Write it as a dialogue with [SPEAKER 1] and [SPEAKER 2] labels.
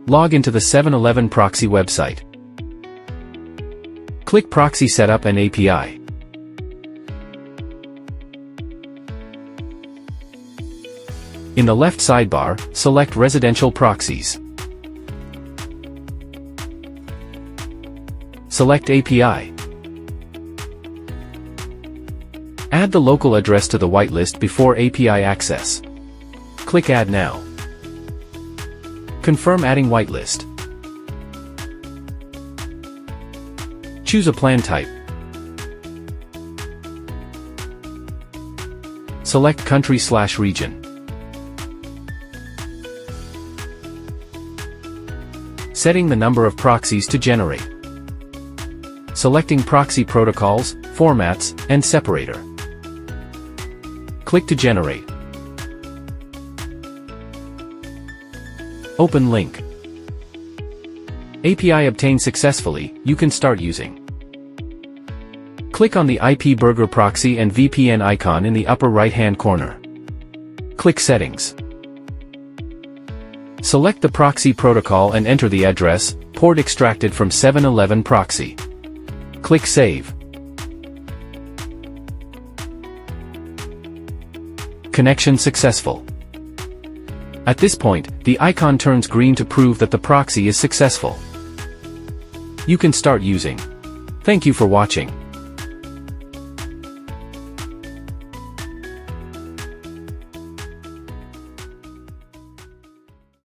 [SPEAKER 1] Log into the 711Proxy website. Click Proxy Setup and API. In the left sidebar, select Residential Proxies. Select API. Add the local address to the whitelist before API access. Click Add Now. Confirm adding whitelist. Choose a plan type. Select country/region. Setting the number of proxies to generate. Selecting proxy protocols, formats, and separator. Click to generate. Open link. API obtained successfully, you can start using. Click on the IPBurger Proxy and VPN icon in the upper right-hand corner. Click Settings. Select the proxy protocol and enter the address, port extracted from 711Proxy. Click Save. Connection successful. At this point, the icon turns green to prove that the proxy is successful. You can start using. Thank you for watching.